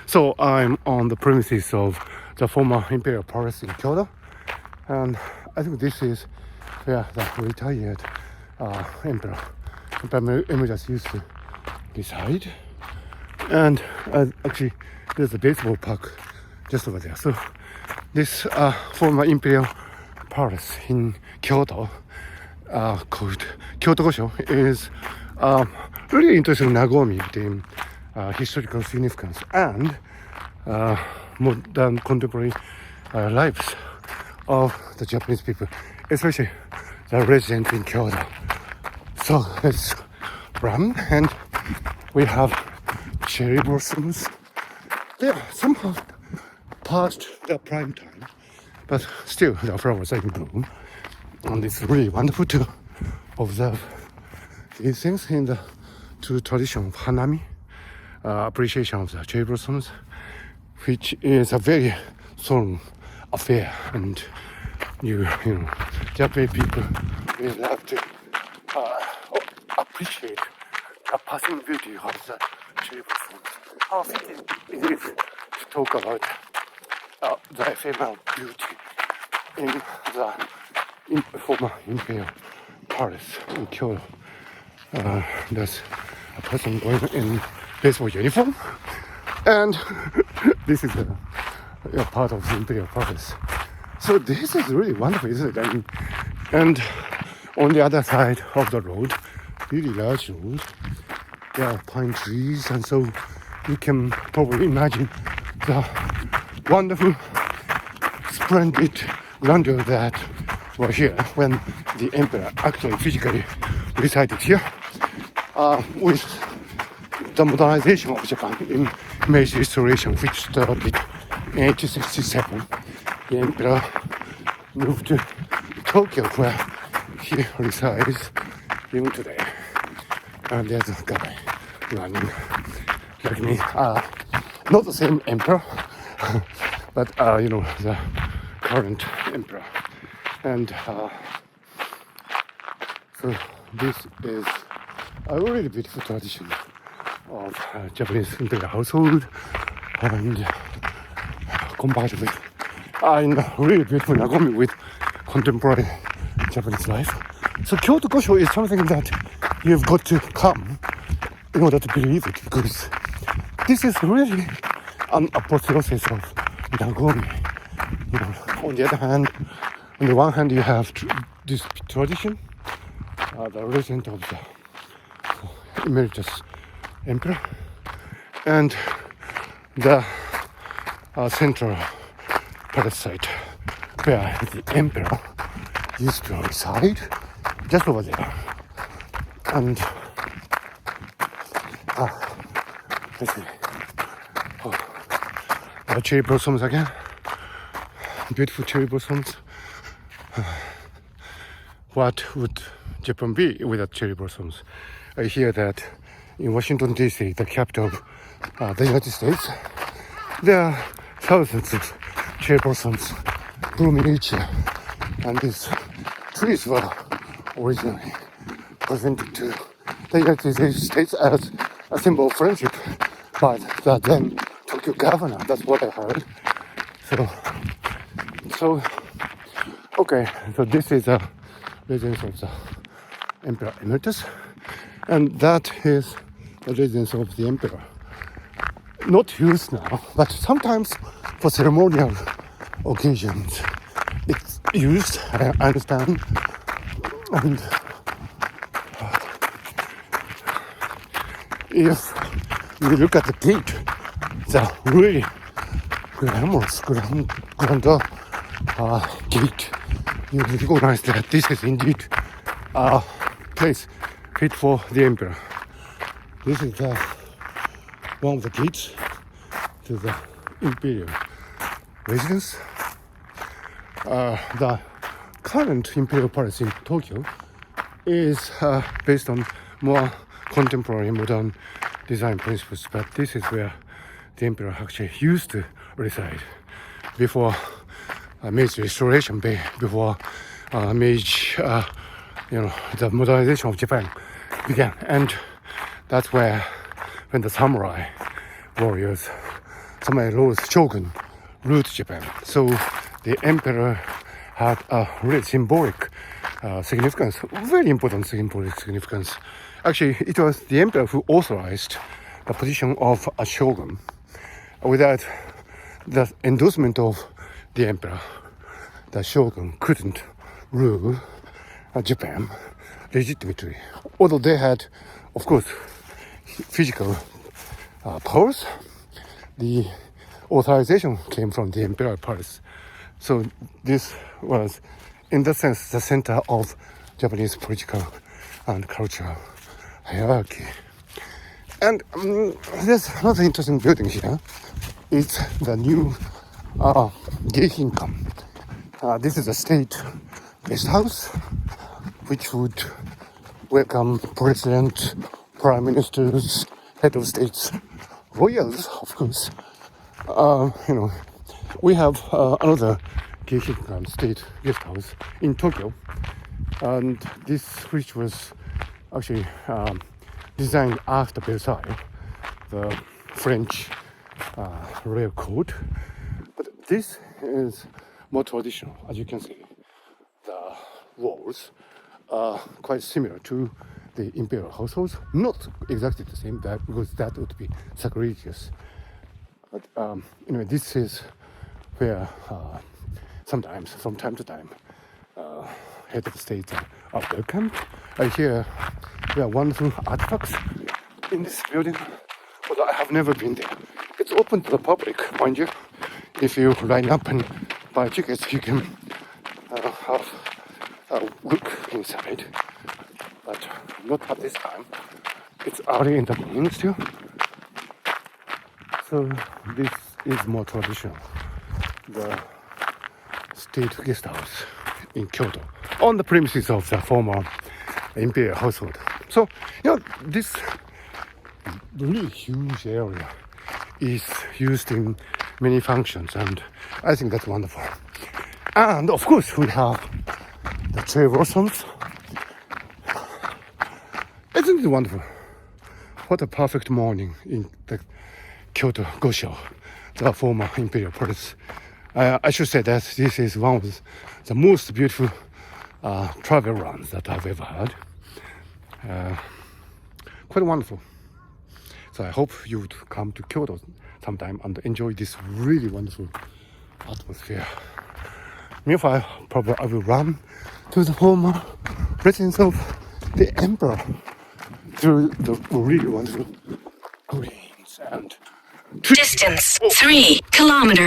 So I'm on the premises of the former Imperial Palace in Kyoto, and I think this is where the retired Emperor Emeritus used to reside. And actually, there's a baseball park just over there. So this former Imperial Palace in Kyoto, called Kyoto Gosho, is really interesting Nagomi between historical significance and modern contemporary lives of the Japanese people, especially the residents in Kyoto. So let's run, and we have cherry blossoms. They are somehow past their prime time, but still the flowers are in bloom, and it's really wonderful to observe these things in the true tradition of Hanami, appreciation of the cherry blossoms, which is a very solemn affair, and you know, Japanese people really love to appreciate the passing beauty of the cherry blossoms. How fitting it is to talk about the ephemeral beauty in the former Imperial Palace in Kyoto. There's a person going in baseball uniform, and this is a part of the Imperial Palace. So this is really wonderful, isn't it? And on the other side of the road, really large road, there are pine trees, and so you can probably imagine the wonderful, splendid grandeur that were here when the emperor actually physically resided here. With the modernization of Japan in Meiji Restoration, which started in 1867, the emperor moved to Tokyo, where he resides even today. And there's a guy running like me, not the same emperor, but the current emperor. And so this is a really beautiful tradition of Japanese imperial household, and combined with really beautiful Nagomi with contemporary Japanese life. So Kyoto Gosho is something that you've got to come in order to believe it, because this is really an apotheosis of Nagomi. On the other hand, on the one hand, you have this tradition, the resident of the emeritus emperor, and the central palace site where the emperor used to reside, just over there. And let's see. Cherry blossoms again. Beautiful cherry blossoms. What would Japan be without cherry blossoms? I hear that in Washington D.C., the capital of the United States, there are thousands of cherry blossoms blooming each year, and these trees were originally presented to the United States as a symbol of friendship by the then Tokyo governor. That's what I heard. So this is a residence of the Emperor Emeritus, and that is the residence of the Emperor. Not used now, but sometimes for ceremonial occasions it's used, I understand. And if you look at the gate, the really glamorous, grandeur gate, you recognize that this is indeed a place fit for the emperor. This is one of the gates to the Imperial Residence. The current Imperial Palace in Tokyo is based on more contemporary modern design principles, but this is where the emperor actually used to reside before Meiji Restoration, before Meiji, the modernization of Japan began. And that's where, when the samurai warriors Samurai Rose Shogun ruled Japan. So the emperor had a really symbolic significance, very important symbolic significance. Actually, it was the emperor who authorized the position of a shogun. Without the endorsement of the emperor, the shogun couldn't rule Japan legitimately. Although they had, of course, physical powers, the authorization came from the imperial palace. So this was, in that sense, the center of Japanese political and cultural hierarchy. And there's another interesting building here. It's the new Geihinkan. This is a state guest house which would welcome president, prime ministers, head of states, royals, of course. We have another Geihinkan state guest house in Tokyo, and this which was actually designed after Versailles, the French royal court. But this is more traditional, as you can see. The walls are quite similar to the imperial households, not exactly the same, because that would be sacrilegious. But anyway, this is where sometimes, from time to time, head of state are welcomed. Here, there are wonderful artifacts in this building, but I have never been there. It's open to the public, mind you. If you line up and buy tickets, you can have a look inside, but not at this time. It's early in the morning still. So this is more traditional, the state guest house in Kyoto, on the premises of the former imperial household. So, this really huge area is used in many functions, and I think that's wonderful. And of course, we have the cherry blossoms. Isn't it wonderful? What a perfect morning in the Kyoto Gosho, the former imperial palace. I should say that this is one of the most beautiful travel runs that I've ever had. Quite wonderful. So I hope you would come to Kyoto sometime and enjoy this really wonderful atmosphere. Meanwhile, probably I will run to the former residence of the emperor through the really wonderful greens and distance 3 kilometers.